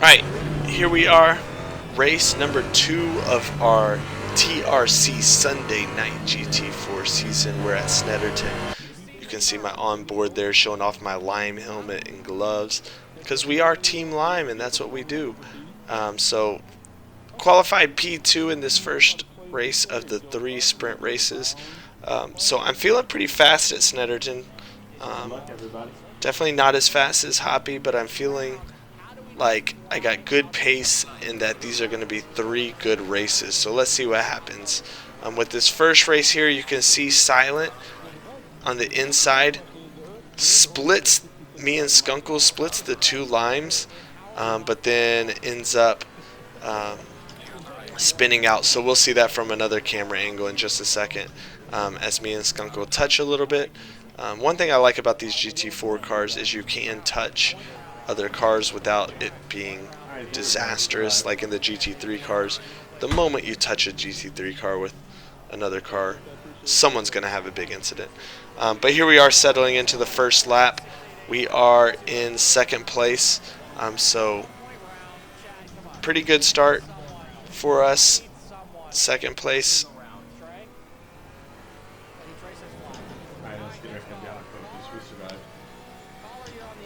Alright, here we are, race number 2 of our TRC Sunday Night GT4 season. We're at Snetterton. You can see my onboard there showing off my Lime helmet and gloves, because we are Team Lime and that's what we do. So, qualified P2 in this first race of the 3 sprint races. So I'm feeling pretty fast at Snetterton. Definitely not as fast as Hoppy, but I'm feeling like I got good pace and that these are going to be 3 good races. So let's see what happens. With this first race here, you can see Silent on the inside splits me and Skunkle, splits the 2 limes, but then ends up spinning out. So we'll see that from another camera angle in just a second, as me and Skunkle touch a little bit. One thing I like about these GT4 cars is you can touch other cars without it being disastrous. Like in the GT3 cars, the moment you touch a GT3 car with another car, someone's going to have a big incident. But here we are settling into the first lap. We are in second place, so pretty good start for us. Second place.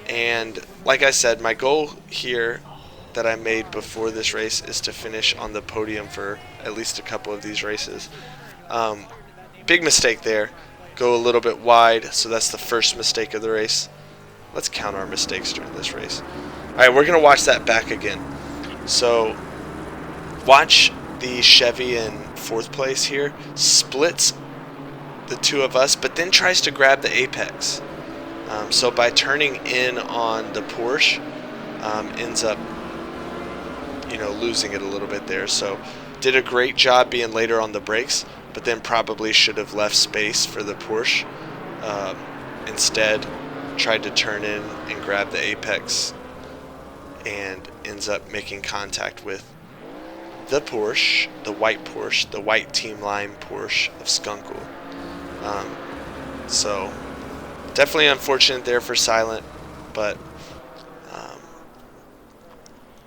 And like I said, my goal here that I made before this race is to finish on the podium for at least a couple of these races. Big mistake there. Go a little bit wide, so that's the first mistake of the race. Let's count our mistakes during this race. Alright, we're going to watch that back again. So, watch the Chevy in 4th place here. Splits the 2 of us, but then tries to grab the apex. So by turning in on the Porsche, ends up, losing it a little bit there. So did a great job being later on the brakes, but then probably should have left space for the Porsche. Instead, tried to turn in and grab the apex, and ends up making contact with the Porsche, the white Team Lime Porsche of Skunkle. So definitely unfortunate there for Silent, but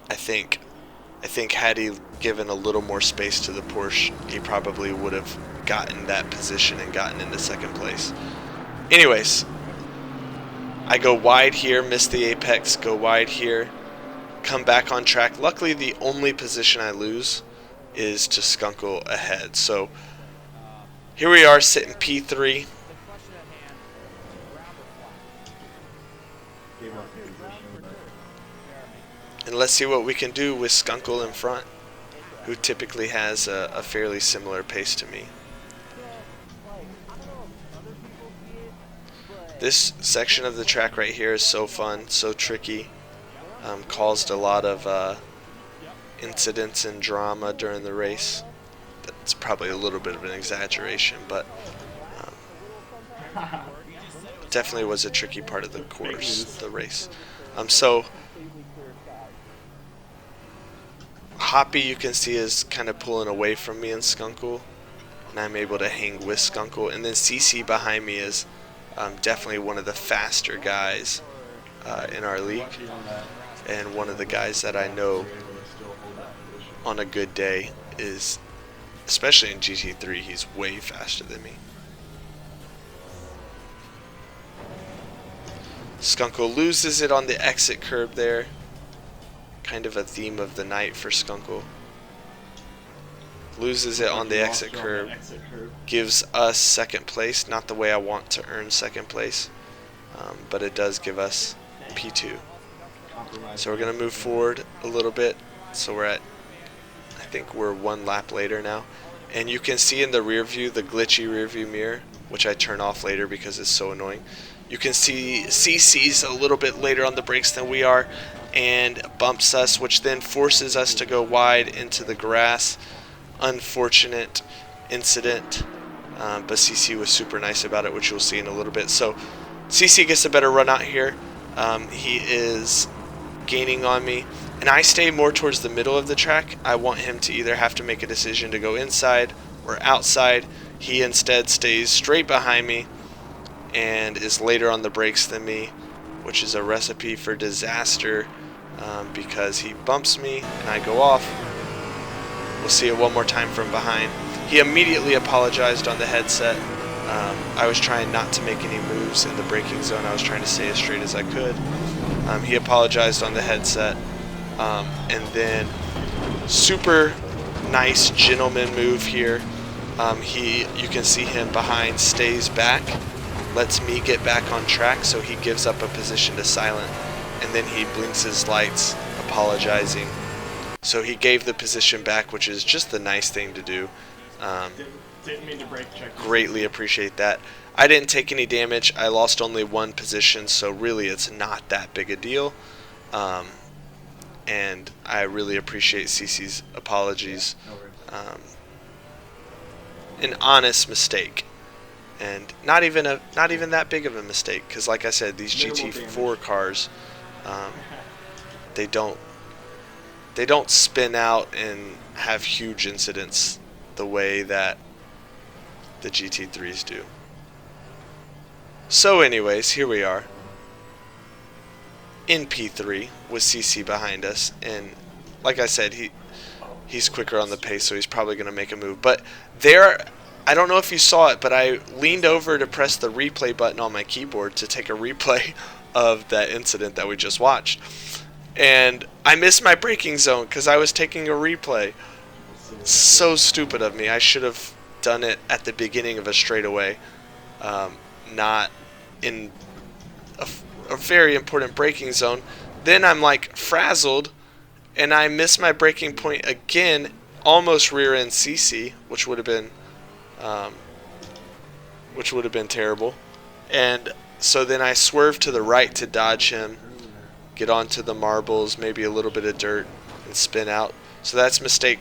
I think had he given a little more space to the Porsche, he probably would have gotten that position and gotten into second place. Anyways, I go wide here, miss the apex, go wide here, come back on track. Luckily, the only position I lose is to Skunkle ahead. So here we are sitting P3. And let's see what we can do with Skunkle in front, who typically has a fairly similar pace to me. This section of the track right here is so fun, so tricky. Caused a lot of incidents and drama during the race. That's probably a little bit of an exaggeration, but definitely was a tricky part of the course, the race. So Hoppy, you can see, is kind of pulling away from me and Skunkle, and I'm able to hang with Skunkle. And then CC behind me is definitely one of the faster guys in our league, and one of the guys that I know on a good day is, especially in GT3, he's way faster than me. Skunkle loses it on the exit curb there. Kind of a theme of the night for Skunkle. Loses it on the exit curb. Gives us second place. Not the way I want to earn second place, but it does give us P2. So we're going to move forward a little bit. So we're at, I think we're 1 lap later now. And you can see in the rear view, the glitchy rear view mirror, which I turn off later because it's so annoying. You can see CC's a little bit later on the brakes than we are, and bumps us, which then forces us to go wide into the grass. Unfortunate incident, but CC was super nice about it, which you'll see in a little bit. So CC gets a better run out here. He is gaining on me, and I stay more towards the middle of the track. I want him to either have to make a decision to go inside or outside. He instead stays straight behind me and is later on the brakes than me, which is a recipe for disaster because he bumps me and I go off. We'll see it one more time from behind. He immediately apologized on the headset. I was trying not to make any moves in the braking zone. I was trying to stay as straight as I could. He apologized on the headset. And then super nice gentleman move here. You can see him behind, stays back, lets me get back on track, so he gives up a position to silent, and then he blinks his lights, apologizing. So he gave the position back, which is just the nice thing to do. Didn't mean to brake check. Greatly appreciate that. I didn't take any damage. I lost only one position, so really it's not that big a deal. And I really appreciate CC's apologies. An honest mistake, and not even that big of a mistake, because like I said, these GT4 cars, they don't spin out and have huge incidents the way that the GT3s do. So anyways, here we are in P3 with CC behind us, and like I said, he's quicker on the pace, so he's probably going to make a move. But there, I don't know if you saw it, but I leaned over to press the replay button on my keyboard to take a replay of that incident that we just watched. And I missed my braking zone because I was taking a replay. So stupid of me. I should have done it at the beginning of a straightaway, not in a very important braking zone. Then I'm like frazzled, and I miss my braking point again, almost rear end CC, which would have been terrible. And so then I swerve to the right to dodge him, get onto the marbles, maybe a little bit of dirt, and spin out. So that's mistake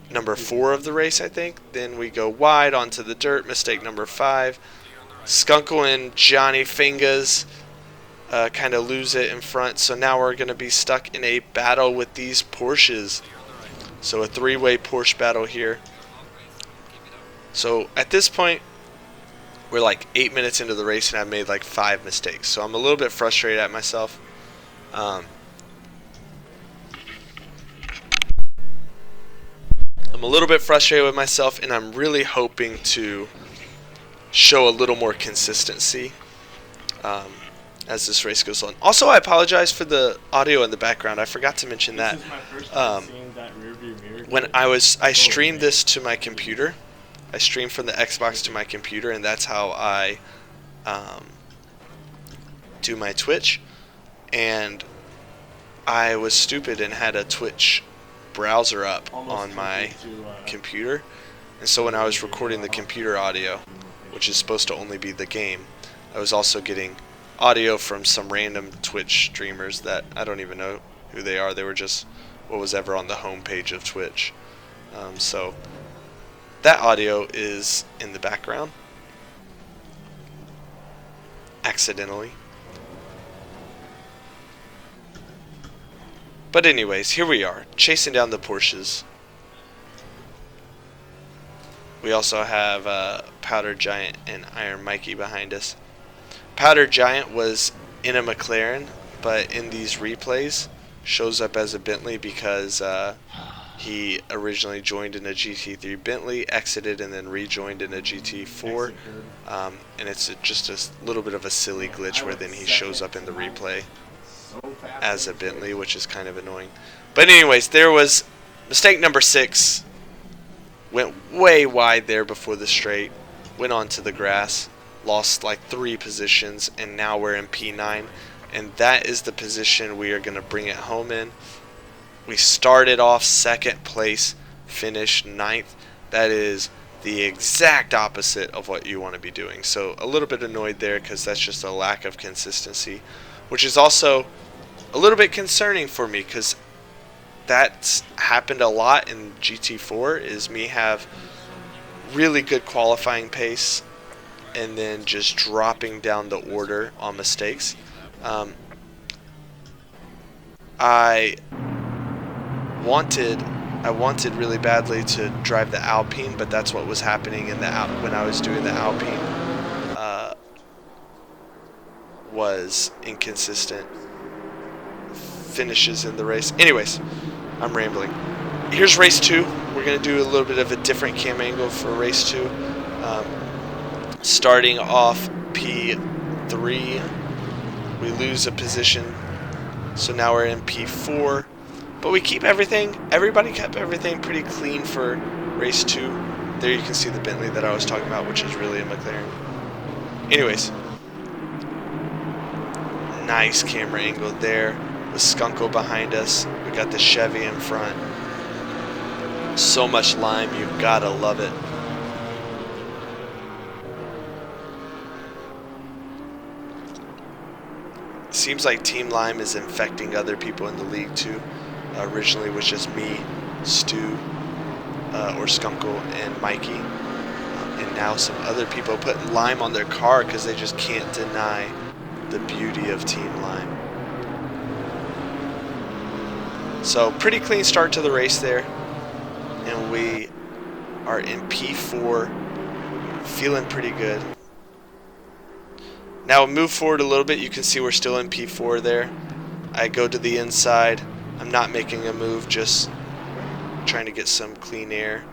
number 4 of the race, I think. Then we go wide onto the dirt, mistake number 5. Skunkle and Johnny Fingers kind of lose it in front, so now we're going to be stuck in a battle with these Porsches. So a 3-way Porsche battle here. So at this point, we're like 8 minutes into the race and I've made like 5 mistakes. So I'm a little bit frustrated at myself. I'm a little bit frustrated with myself, and I'm really hoping to show a little more consistency as this race goes on. Also, I apologize for the audio in the background. I forgot to mention that. This is my first time seeing that rearview mirror. When I streamed this to my computer. I streamed from the Xbox to my computer, and that's how I do my Twitch. And I was stupid and had a Twitch browser up on my computer. And so when I was recording the computer audio, which is supposed to only be the game, I was also getting audio from some random Twitch streamers that I don't even know who they are. They were just what was ever on the homepage of Twitch. So that audio is in the background accidentally. But anyways, here we are, chasing down the Porsches. We also have Powder Giant and Iron Mikey behind us. Powder Giant was in a McLaren, but in these replays shows up as a Bentley because he originally joined in a GT3 Bentley, exited, and then rejoined in a GT4. And it's just a little bit of a silly glitch where then he shows up in the replay as a Bentley, which is kind of annoying. But anyways, there was mistake number 6. Went way wide there before the straight, went onto the grass, lost like 3 positions, and now we're in P9, and that is the position we are going to bring it home in. We started off 2nd place, finished 9th. That is the exact opposite of what you want to be doing. So a little bit annoyed there because that's just a lack of consistency, which is also a little bit concerning for me because that's happened a lot in GT4, is me have really good qualifying pace and then just dropping down the order on mistakes. I wanted really badly to drive the Alpine, but that's what was happening in the when I was doing the Alpine. Was inconsistent finishes in the race. Anyways, I'm rambling. Here's race 2. We're going to do a little bit of a different cam angle for race 2. Starting off P3, we lose a position, so now we're in P4. But we keep everything, everybody kept everything pretty clean for race 2. There you can see the Bentley that I was talking about, which is really a McLaren. Anyways, nice camera angle there with Skunko behind us. We got the Chevy in front. So much lime, you've gotta love it. Seems like Team Lime is infecting other people in the league too. Originally it was just me, Stu, or Skunko, and Mikey. And now some other people put lime on their car because they just can't deny the beauty of Team Lime. So pretty clean start to the race there. And we are in P4, feeling pretty good. Now move forward a little bit, you can see we're still in P4 there. I go to the inside. I'm not making a move, just trying to get some clean air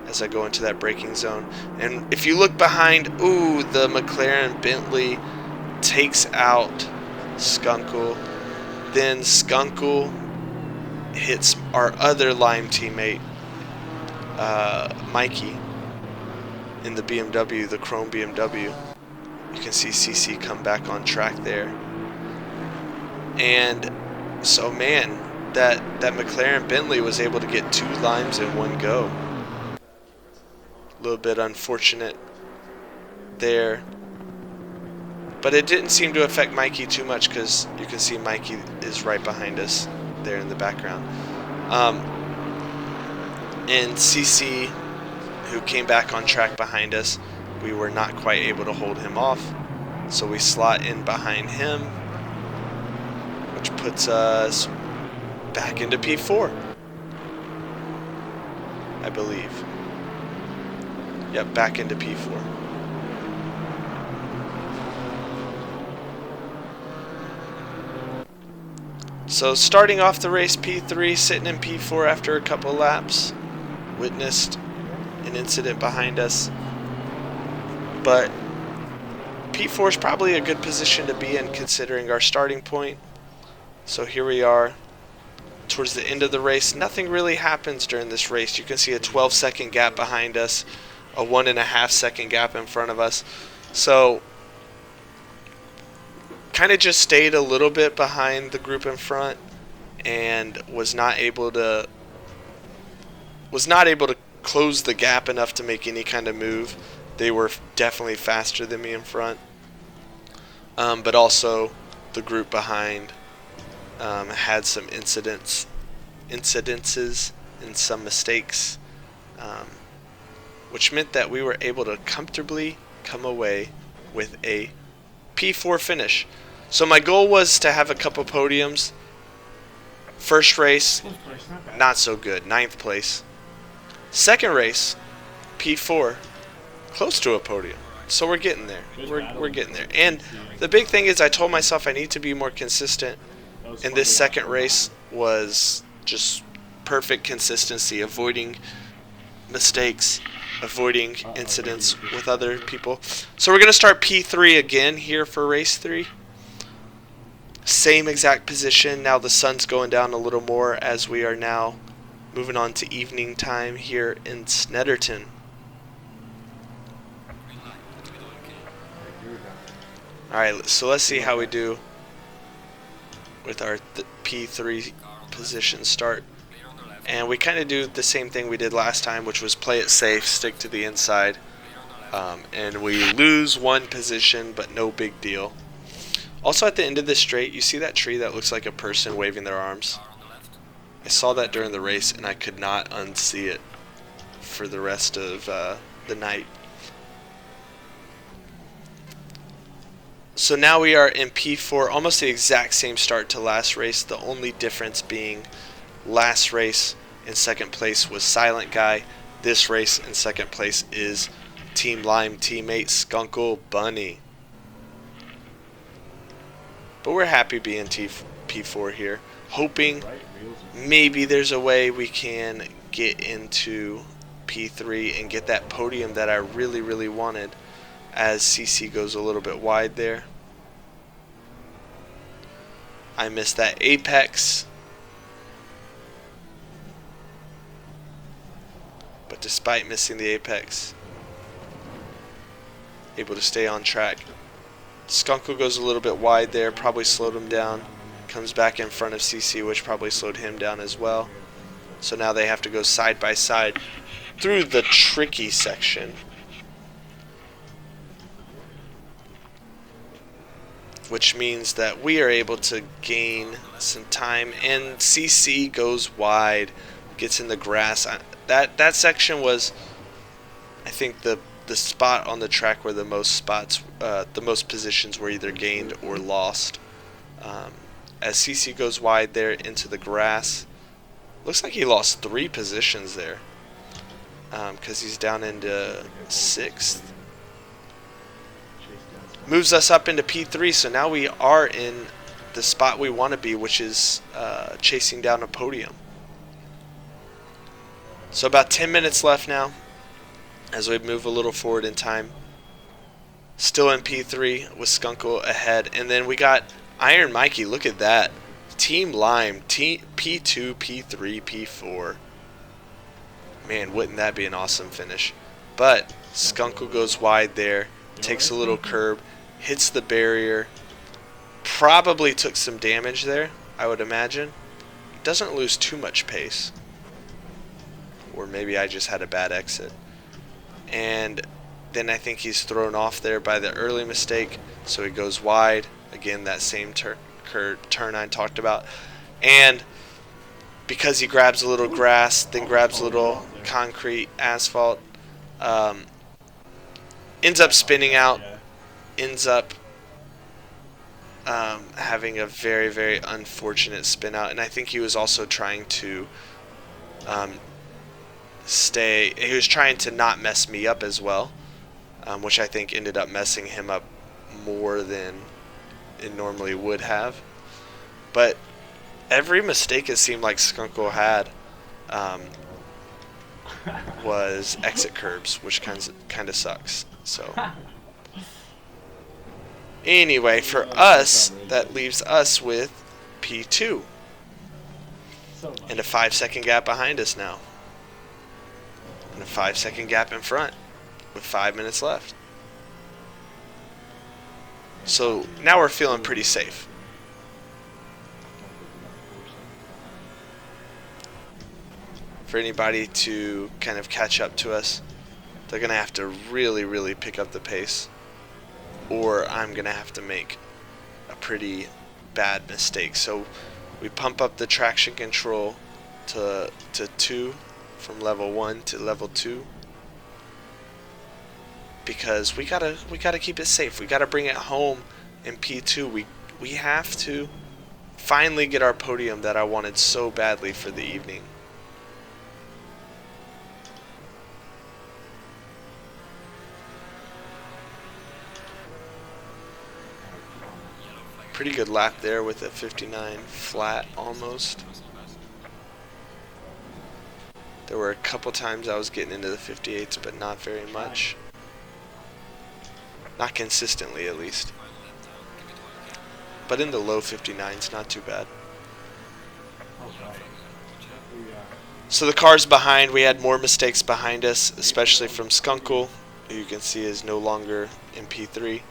as I go into that braking zone. And if you look behind, ooh, the McLaren Bentley takes out Skunko. Then Skunko hits our other Lime teammate, Mikey, in the BMW, the chrome BMW. You can see CC come back on track there. And so, man, that McLaren Bentley was able to get 2 limes in one go. A little bit unfortunate there. But it didn't seem to affect Mikey too much because you can see Mikey is right behind us there in the background. And CC, who came back on track behind us, we were not quite able to hold him off, so we slot in behind him, which puts us back into P4, I believe. Yep, back into P4. So starting off the race P3, sitting in P4 after a couple laps, witnessed an incident behind us. But P4 is probably a good position to be in considering our starting point. So here we are towards the end of the race. Nothing really happens during this race. You can see a 12-second gap behind us, a 1.5-second gap in front of us. So kind of just stayed a little bit behind the group in front and was not able to close the gap enough to make any kind of move. They were definitely faster than me in front, but also the group behind had some incidences and some mistakes, which meant that we were able to comfortably come away with a P4 finish. So my goal was to have a couple podiums. First race, not so good, 9th place. Second race, P4. Close to a podium, so we're getting there. We're getting there. And the big thing is, I told myself I need to be more consistent. And this second race was just perfect consistency, avoiding mistakes, avoiding incidents with other people. So we're gonna start P3 again here for race 3. Same exact position. Now the sun's going down a little more as we are now moving on to evening time here in Snetterton. Alright, so let's see how we do with our P3 position start. And we kind of do the same thing we did last time, which was play it safe, stick to the inside. And we lose one position, but no big deal. Also at the end of this straight, you see that tree that looks like a person waving their arms? I saw that during the race, and I could not unsee it for the rest of the night. So now we are in P4, almost the exact same start to last race, the only difference being last race in second place was Silent Guy. This race in second place is Team Lime teammate Skunkle Bunny. But we're happy being P4. P4 here, hoping maybe there's a way we can get into P3 and get that podium that I really, really wanted, as CC goes a little bit wide there. I missed that apex, but despite missing the apex, able to stay on track. Skunkle goes a little bit wide there, probably slowed him down. Comes back in front of CC, which probably slowed him down as well. So now they have to go side by side through the tricky section, which means that we are able to gain some time, and CC goes wide, gets in the grass. That section was, I think, the spot on the track where the most positions were either gained or lost. As CC goes wide there into the grass, looks like he lost 3 positions there, because he's down into 6th. Moves us up into P3, so now we are in the spot we want to be, which is chasing down a podium. So about 10 minutes left now as we move a little forward in time. Still in P3 with Skunkle ahead, and then we got Iron Mikey. Look at that. Team Lime, P2, P3, P4. Man, wouldn't that be an awesome finish? But Skunkle goes wide there, takes a little curb, hits the barrier, probably took some damage there, I would imagine. Doesn't lose too much pace. Or maybe I just had a bad exit. And then I think he's thrown off there by the early mistake, so he goes wide. Again, that same turn I talked about. And because he grabs a little grass, then grabs a little concrete, asphalt, ends up spinning out, ends up having a very, very unfortunate spin out. And I think he was also trying to he was trying to not mess me up as well, which I think ended up messing him up more than it normally would have. But every mistake it seemed like Skunkle had was exit curbs, which kind of sucks. So anyway, for us, that leaves us with P2 and a 5-second gap behind us now, and a 5-second gap in front with 5 minutes left. So now we're feeling pretty safe. For anybody to kind of catch up to us, they're going to have to really, really pick up the pace, or I'm going to have to make a pretty bad mistake. So we pump up the traction control to 2, from level 1 to level 2, because we gotta keep it safe. We gotta bring it home in P2. We have to finally get our podium that I wanted so badly for the evening. Pretty good lap there with a 59 flat almost. There were a couple times I was getting into the 58s, but not very much. Not consistently, at least. But in the low 59s, not too bad. So the cars behind, we had more mistakes behind us, especially from Skunkle, who you can see is no longer in P3,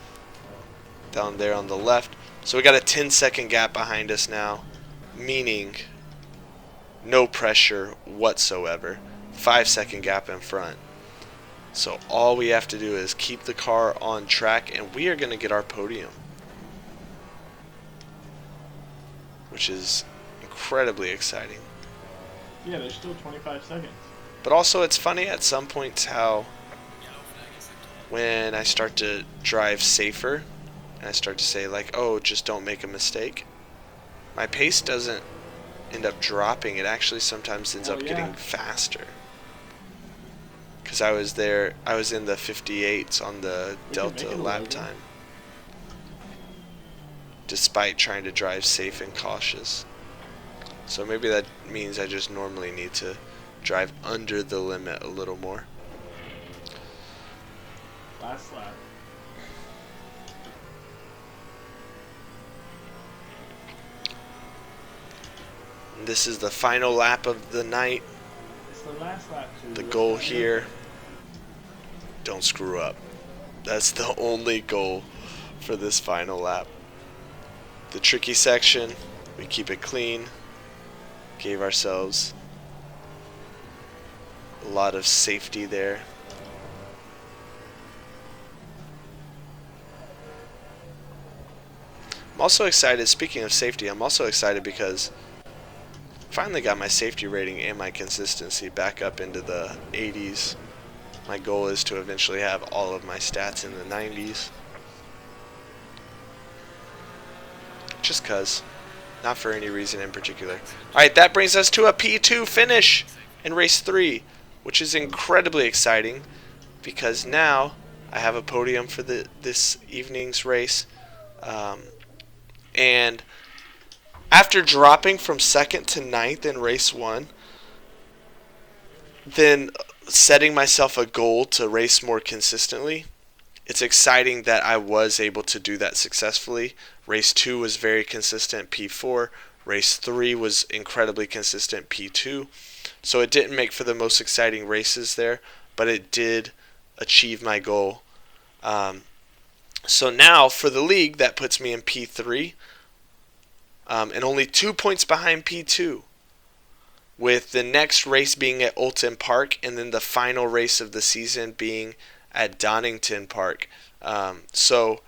down there on the left. So we got a 10-second gap behind us now, meaning no pressure whatsoever. 5-second gap in front. So all we have to do is keep the car on track, and we are going to get our podium, which is incredibly exciting. Yeah, there's still 25 seconds. But also it's funny at some points how when I start to drive safer and I start to say like, oh, just don't make a mistake, my pace doesn't end up dropping. It actually sometimes ends up getting faster. Because I was in the 58s on the Delta lap time. despite trying to drive safe and cautious. So maybe that means I just normally need to drive under the limit a little more. Last lap. And this is the final lap of the night. It's the last lap too. The goal here, don't screw up. That's the only goal for this final lap. The tricky section, we keep it clean. Gave ourselves a lot of safety there. I'm also excited, speaking of safety, I'm also excited because I finally got my safety rating and my consistency back up into the 80s. My goal is to eventually have all of my stats in the 90s. Just cause. Not for any reason in particular. Alright, that brings us to a P2 finish in race 3, which is incredibly exciting because now I have a podium for this evening's race. And after dropping from 2nd to 9th in race 1, then setting myself a goal to race more consistently, it's exciting that I was able to do that successfully. Race 2 was very consistent, P4. Race 3 was incredibly consistent, P2. So it didn't make for the most exciting races there, but it did achieve my goal. So now for the league, that puts me in P3 and only 2 points behind P2. With the next race being at Oulton Park and then the final race of the season being at Donington Park. So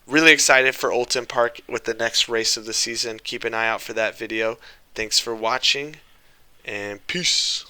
really excited for Oulton Park with the next race of the season. Keep an eye out for that video. Thanks for watching and peace.